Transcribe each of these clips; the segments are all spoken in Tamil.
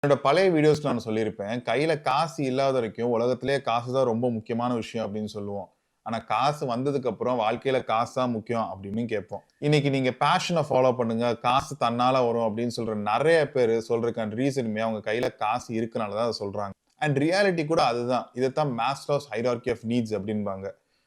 என்னோட பழைய வீடியோஸ்ல நான் சொல்லியிருப்பேன். கையில காசு இல்லாத வரைக்கும் உலகத்திலேயே காசு தான் ரொம்ப முக்கியமான விஷயம் அப்படின்னு சொல்லுவோம். ஆனா காசு வந்ததுக்கு அப்புறம் வாழ்க்கையில காசு தான் முக்கியம் அப்படின்னு கேட்போம். இன்னைக்கு நீங்க பேஷன ஃபாலோ பண்ணுங்க. காசு தன்னால வரும் அப்படின்னு சொல்ற நெறைய பேரு சொல்றதுக்கான ரீசனுமே அவங்க கையில காசு இருக்கனால தான் அத சொல்றாங்க. அண்ட் ரியாலிட்டி கூட அதுதான். இதத்தான் மாஸ்லோஸ் ஹைரார்கி ஆஃப் நீட்ஸ் அப்படின்பாங்க.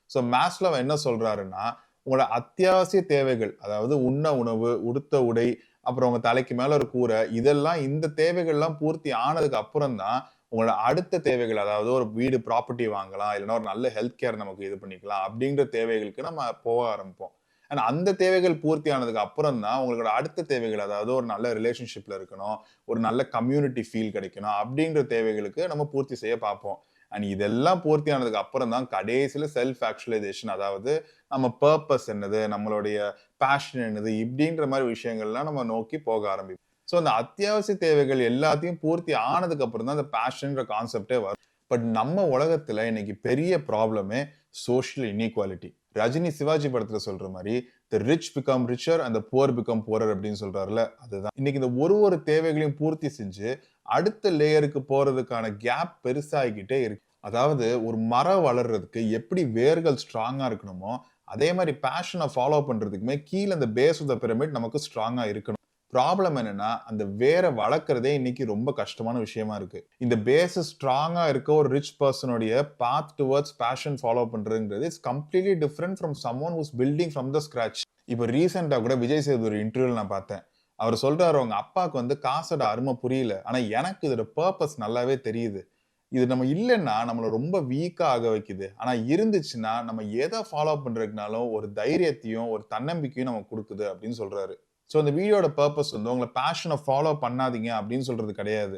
ஸோ மாஸ்லோ என்ன சொல்றாருன்னா, உங்களோட அத்தியாவசிய தேவைகள், அதாவது உண்ண உணவு, உடுத்த உடை, அப்புறம் உங்க தலைக்கு மேல ஒரு கூரை, இதெல்லாம் இந்த தேவைகள்லாம் பூர்த்தி ஆனதுக்கு அப்புறம் தான், உங்களோட அடுத்த தேவைகள், அதாவது ஒரு வீடு, ப்ராப்பர்ட்டி வாங்கலாம். இல்லன்னா ஒரு நல்ல ஹெல்த் கேர் நமக்கு இது பண்ணிக்கலாம். அப்படிங்கிற தேவைகளுக்கு நம்ம போக ஆரம்பிப்போம். ஆனா அந்த தேவைகள் பூர்த்தி ஆனதுக்கு அப்புறம் தான், உங்களோட அடுத்த தேவைகள், அதாவது ஒரு நல்ல ரிலேஷன்ஷிப்ல இருக்கணும், ஒரு நல்ல கம்யூனிட்டி ஃபீல் கிடைக்கணும், அப்படிங்கிற தேவைகளுக்கு நம்ம பூர்த்தி செய்ய பார்ப்போம். அண்ட் இதெல்லாம் பூர்த்தி ஆனதுக்கு அப்புறம் தான் கடைசியில செல்ஃப் ஆக்சுவலைசேஷன், அதாவது நம்ம பர்ப்பஸ் என்னது, நம்மளுடைய பேஷன் என்னது, இப்படின்ற மாரி விஷயங்கள்லாம் நம்ம நோக்கி போக ஆரம்பிப்போம். ஸோ அந்த அத்தியாவசிய தேவைகள் எல்லாத்தையும் பூர்த்தி ஆனதுக்கு அப்புறம் தான் அந்த பேஷன்ன்ற கான்செப்ட்டே வரும். பட் நம்ம உலகத்துல இன்னைக்கு பெரிய ப்ராப்ளமே சோஷியல் இன்இக்வாலிட்டி. ரஜினி சிவாஜி படத்துல சொல்ற மாரி, "the rich become richer and the poor become poorer" அப்படின்னு சொல்றாருல்ல, அதுதான். இன்னைக்கு இந்த ஒரு தேவைகளையும் பூர்த்தி செஞ்சு, அடுத்த லேயருக்கு போறதுக்கான கேப் பெருசாகிக்கிட்டே இருக்கு. அதாவது ஒரு மரம் வளர்றதுக்கு எப்படி வேர்கள் ஸ்ட்ராங்கா இருக்கணுமோ, அதே மாரி பேஷன ஃபாலோ பண்றதுக்குமே கீழ அந்த பேஸ் ஆஃப் த பிரமிட் நமக்கு ஸ்ட்ராங்கா இருக்கணும். ப்ராப்ளம் என்னன்னா, அந்த வேர வளர்க்கறதே இன்னைக்கு ரொம்ப கஷ்டமான விஷயமா இருக்கு. இந்த பேஸ் ஸ்ட்ராங்கா இருக்க ஒரு ரிச் பெர்சனுடைய பாத் டுவர்ட்ஸ் பேஷன் ஃபாலோ பண்றதுங்கிறது is completely different from someone who's building from the scratch. இப்ப ரீசென்ட்டா கூட விஜய் சேது ஒரு இன்டர்வியூல நான் பார்த்தேன். அவர் சொல்றாரு, "உங்க அப்பாவுக்கு வந்து காசோட அரும புரியல. ஆனா எனக்கு இதோட பர்ப்பஸ் நல்லாவே தெரியுது. இது நம்ம இல்லன்னா நம்மள ரொம்ப வீக்கா ஆக வைக்குது. ஆனா இருந்துச்சுன்னா, நம்ம எத ஃபாலோ பண்றதுக்குனாலும் ஒரு தைரியத்தையும், ஒரு தன்னம்பிக்கையும் நமக்கு குடுக்குது" அப்படின்னு சொல்றாரு. ஸோ இந்த வீடியோட பர்ப்பஸ் வந்து உங்கள பேஷன ஃபாலோ பண்ணாதீங்க அப்படின்னு சொல்றது கிடையாது.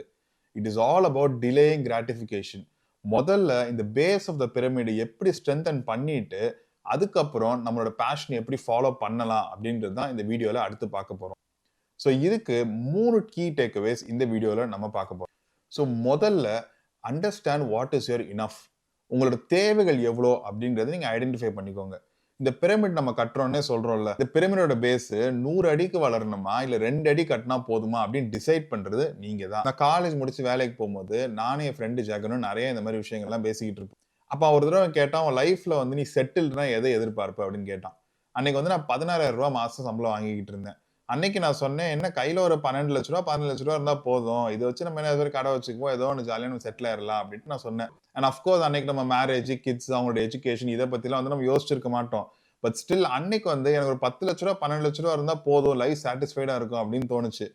It is all about delaying gratification. முதல்ல இந்த பேஸ் ஆஃப் த பிரமிட் எப்படி ஸ்ட்ரெங்தன் பண்ணிட்டு, அதுக்கப்புறம் நம்மளோட பேஷன எப்படி ஃபாலோ பண்ணலாம் அப்படின்றது தான் இந்த வீடியோல அடுத்து பார்க்க போறோம். ஸோ இதுக்கு 3 கீ டேக்அவேஸ் இந்த வீடியோல நம்ம பார்க்க போறோம். ஸோ முதல்ல understand what is your enough. உங்களோட தேவைகள் எவ்வளோ அப்படின்றத நீங்க ஐடென்டிஃபை பண்ணிக்கோங்க. இந்த பிரமிட் நம்ம கட்டுறோம்னே சொல்றோம்ல. இந்த பிரமிடோட பேஸ் 100 அடிக்கு வளரணுமா, இல்ல 2 அடி கட்டினா போதுமா அப்படின்னு டிசைட் பண்றது நீங்க தான். நான் காலேஜ் முடிச்சு வேலைக்கு போகும்போது நானும் என் ஃப்ரெண்டு ஜெகனும் நிறைய இந்த மாதிரி விஷயங்கள்லாம் பேசிக்கிட்டு இருப்போம். அப்ப ஒரு தடவை கேட்டான், உன் லைஃப்ல வந்து நீ செட்டில்டுனா எதை எதிர்பார்ப்ப அப்படின்னு கேட்டான். அன்னைக்கு வந்து நான் 16,000 ரூபாய் மாசம் சம்பளம் வாங்கிக்கிட்டு இருந்தேன். அன்னைக்கு நான் சொன்னேன், என்ன கையில ஒரு 12 லட்ச ரூபா, 15 லட்ச ரூபா இருந்தா போதும். இத வச்சு நம்ம என்ன கடை வச்சுக்குவோம். ஏதோ ஒண்ணு ஜாலியா நம்ம செட்டில் ஆயிரலாம் அப்டின்ட்டு நான் சொன்னேன். அண்ட் ஆஃப் கோர்ஸ் அன்னைக்கு நம்ம மேரேஜ், கிட்ஸ் அவங்களோட எஜுகேஷன் இத பத்திலாம் வந்து நம்ம யோசிச்சிருக்க மாட்டோம். பட் ஸ்டில் அன்னைக்கு வந்து எனக்கு ஒரு 10 லட்ச ரூபா, 12 லட்ச ரூபா இருந்தா போதும். லைஃப் சாட்டிஸ்ஃபைடா இருக்கும் அப்டின்னு தோணுச்சு.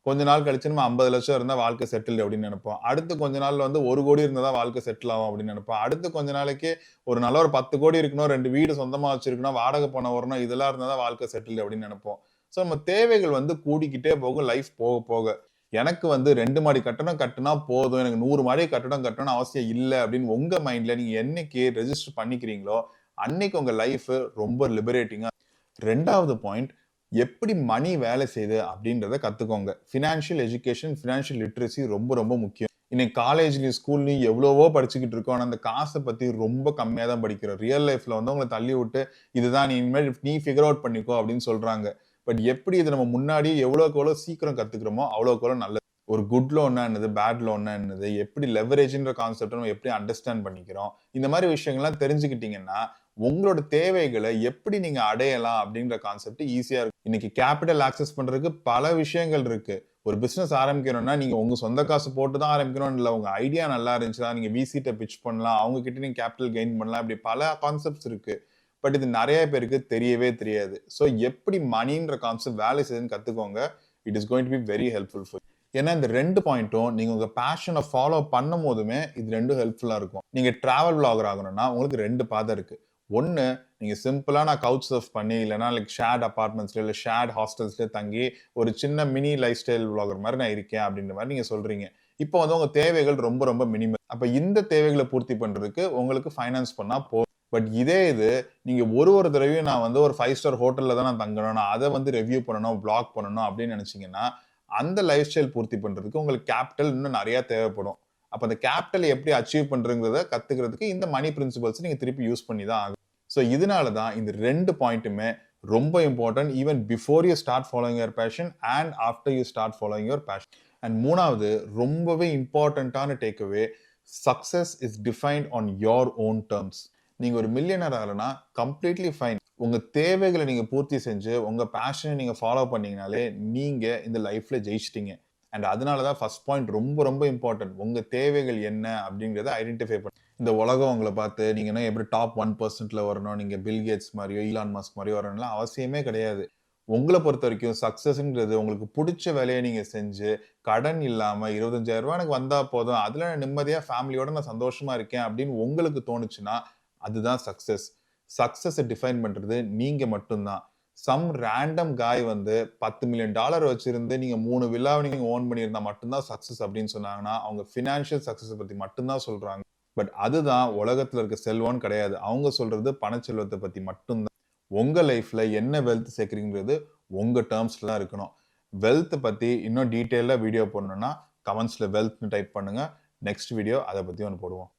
கொஞ்ச நாள் கழிச்சு நம்ம 50 லட்சம் இருந்தா வாழ்க்கை செட்டில்டு அப்டின்னு நெனைப்போம். அடுத்து கொஞ்ச நாள்ல வந்து 1 கோடி இருந்தா தான் வாழ்க்கை செட்டில் ஆகும் அப்டின்னு நெனைப்போம். அடுத்து கொஞ்ச நாளைக்கு ஒரு நல்ல ஒரு 10 கோடி இருக்கணும், 2 வீடு சொந்தமா வச்சிருக்கணும், வாடகை பணம் வரணும், இதெல்லாம் இருந்தா தான் வாழ்க்கை செட்டில்டு அப்டின்னு நெனைப்போம். ஸோ நம்ம தேவைகள் வந்து கூடிக்கிட்டே போகும் லைஃப் போக போக. எனக்கு வந்து 2 மாடி கட்டடம் கட்டுனா போதும். எனக்கு 100 மாடி கட்டடம் கட்டணும்னு அவசியம் இல்ல அப்படின்னு உங்க மைண்ட்ல நீங்க என்னைக்கு ரெஜிஸ்டர் பண்ணிக்கிறீங்களோ, அன்னைக்கு உங்க லைஃப் ரொம்ப லிபரேட்டிங்கா. 2வது பாயிண்ட், எப்படி மணி வேலை செய்யுது அப்படின்றத கத்துக்கோங்க. ஃபினான்ஷியல் எஜுகேஷன், ஃபினான்ஷியல் லிட்ரசி ரொம்ப ரொம்ப முக்கியம். இன்னைக்கு காலேஜ்லயும், ஸ்கூல்லயும் எவ்வளவோ படிச்சுக்கிட்டு இருக்கோம். ஆனா அந்த காச பத்தி ரொம்ப கம்மியா தான் படிக்கிறோம். ரியல் லைஃப்ல வந்து உங்கள தள்ளி விட்டு, இதுதான் நீ இனிமேல் நீ ஃபிகர் அவுட் பண்ணிக்கோ அப்படின்னு சொல்றாங்க. பட் எப்படி இத நம்ம முன்னாடியே எவ்வளோக்கு எவ்வளோ சீக்கிரம் கத்துக்கிறோமோ, அவ்வளோக்கு எவ்வளோ நல்லது. ஒரு குட் லோன்னா என்னது? பேட் லோன்னா என்னது? எப்படி லெவரேஜ்ன்ற கான்செப்ட்ட நம்ம எப்படி அண்டர்ஸ்டாண்ட் பண்ணிக்கிறோம்? இந்த மாரி விஷயங்கள்லாம் தெரிஞ்சுக்கிட்டீங்கன்னா, உங்களோட தேவைகள எப்படி நீங்க அடையலாம் அப்படின்ற கான்செப்ட் ஈஸியா இருக்கும். இன்னைக்கு கேப்பிட்டல் ஆக்சஸ் பண்றதுக்கு பல விஷயங்கள் இருக்கு. ஒரு பிசினஸ் ஆரம்பிக்கணும்னா, நீங்க உங்க சொந்த காசு போட்டு தான் ஆரம்பிக்கணும்னு இல்ல. உங்க ஐடியா நல்லா இருந்துச்சுன்னா, நீங்க விசிட்ட பிட்ச் பண்ணலாம். அவங்க கிட்ட நீங்க கேப்பிட்டல் கெயின் பண்ணலாம். இப்படி பல கான்செப்ட்ஸ் இருக்கு. பட் இது நெறைய பேருக்கு தெரியவே தெரியாது. ஸோ எப்படி மணின்ற கான்செப்ட் வேலை செய்யுதுன்னு கத்துக்கோங்க. It is going to be very helpful for you. ஏன்னா இந்த 2 பாயிண்ட்டும் நீங்க உங்க பேஷன ஃபாலோ பண்ணும்போதுமே இது 2ம் ஹெல்ப்ஃபுல்லா இருக்கும். நீங்க டிராவல் விளாகர் ஆகணும்னா உங்களுக்கு 2 பாதை இருக்கு. 1 நீங்க சிம்பிளா நான் கவுச் சர்ஃப் பண்ணி இல்லன்னா லைக் ஷேர்ட் அபார்ட்மெண்ட்ஸ்ல இல்ல ஷேர்ட் ஹாஸ்டல்ஸ்ல தங்கி ஒரு சின்ன மினி லைஃப் ஸ்டைல் விளாகர் மாரி நான் இருக்கேன் அப்படின்ற மாரி நீங்க சொல்றீங்க. இப்போ வந்து உங்க தேவைகள் ரொம்ப ரொம்ப மினிமல். அப்ப இந்த தேவைகள பூர்த்தி பண்றதுக்கு உங்களுக்கு ஃபைனான்ஸ் பண்ணா போதும். பட் இதே இது நீங்க ஒரு தடவையும் நான் வந்து ஒரு 5 ஸ்டார் ஹோட்டல்ல தான் நான் தங்கணும். நான் அத வந்து ரிவ்யூ பண்ணணும், வ்ளாக் பண்ணணும் அப்படின்னு நெனச்சீங்கன்னா, அந்த லைஃப் ஸ்டைல் பூர்த்தி பண்றதுக்கு உங்களுக்கு கேப்பிட்டல் இன்னும் நெறைய தேவைப்படும். அப்ப அந்த கேப்பிட்டல் எப்படி அச்சீவ் பண்றதுங்கிறத கத்துக்கிறதுக்கு இந்த மணி பிரின்சிபல்ஸ் நீங்க திருப்பி யூஸ் பண்ணி தான் ஆகணும். ஸோ இதனால தான் இந்த 2 பாயிண்ட்டுமே ரொம்ப important even before you start following your passion and after you start following your fashion. And மூணாவது ரொம்பவே இம்பார்ட்டண்ட்டான takeaway, success is defined on your own terms. நீங்க ஒரு மில்லியனர் ஆகலனா கம்ப்ளீட்லி ஃபைன். உங்க தேவைகளை நீங்க பூர்த்தி செஞ்சு உங்க பேஷனை நீங்க ஃபாலோ பண்ணீங்கனாலே நீங்க இந்த லைஃப்ல ஜெயிச்சிட்டீங்க. அண்ட் அதனால தான் ஃபர்ஸ்ட் பாயிண்ட் ரொம்ப ரொம்ப இம்பார்ட்டன்ட். உங்க தேவைகள் என்ன அப்படிங்கிறத ஐடென்டிஃபை பண்ண. இந்த உலகம் உங்களை பார்த்து நீங்க என்ன எப்படி டாப் 1%ல வரணும், நீங்க பில் கேட்ஸ் மாதிரியோ ஈலான் மஸ்க் மாதிரியோ வரணும்லாம் அவசியமே கிடையாது. உங்கள பொறுத்த வரைக்கும் சக்சஸ்ங்கிறது உங்களுக்கு புடிச்ச வேலைய நீங்க செஞ்சு, கடன் இல்லாம ரூ. 25,000 எனக்கு வந்தா போதும். அதுல நான் நிம்மதியா ஃபேமிலியோட நான் சந்தோஷமா இருக்கேன் அப்படின்னு உங்களுக்கு தோணுச்சுன்னா, அதுதான் சக்சஸ். சக்சஸ டிஃபைன் பண்றது நீங்க மட்டும் தான். சம் ரேண்டம் காய் வந்து $10 மில்லியன் வச்சிருந்து நீங்க 3 வில்லாவ நீங்க ஓன் பண்ணியிருந்தா மட்டும் தான் சக்சஸ் அப்படின்னு சொன்னாங்கன்னா, அவங்க பினான்சியல் சக்சஸ பத்தி மட்டும் தான் சொல்றாங்க. பட் அதுதான் உலகத்துல இருக்க செல்வம்னு கிடையாது. அவங்க சொல்றது பணச்செல்வத்த பத்தி மட்டும் தான். உங்க லைஃப்ல என்ன வெல்த் சேர்க்கிறீங்கிறது உங்க டெர்ம்ஸ்ல தான் இருக்கணும். வெல்த் பத்தி இன்னும் டீடைலா வீடியோ போடணும்னா கமெண்ட்ஸ்ல வெல்த்னு டைப் பண்ணுங்க. நெக்ஸ்ட் வீடியோ அத பத்தி ஒண்ணு போடுவோம்.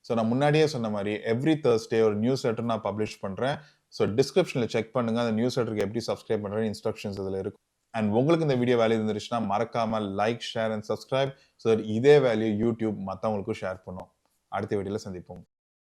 ஸோ நான் முன்னாடியே சொன்ன மாதிரி எவ்ரி Thursday ஒரு நியூஸ் லெட்டர் நான் பப்ளிஷ் பண்றேன். ஸோ டிஸ்கிரிப்ஷன்ல செக் பண்ணுங்க. அந்த நியூஸ் லெட்டருக்கு எப்படி சப்ஸ்கிரைப் பண்றது இன்ஸ்ட்ரக்ஷன்ஸ் அதுல இருக்கும். அண்ட் உங்களுக்கு இந்த வீடியோ வேல்யூ இருந்துச்சுன்னா மறக்காம like, share and subscribe. So இதே வேல்யூ யூடியூப் மத்தவங்களுக்கும் ஷேர் பண்ணும். அடுத்த வீடியோல சந்திப்போம்.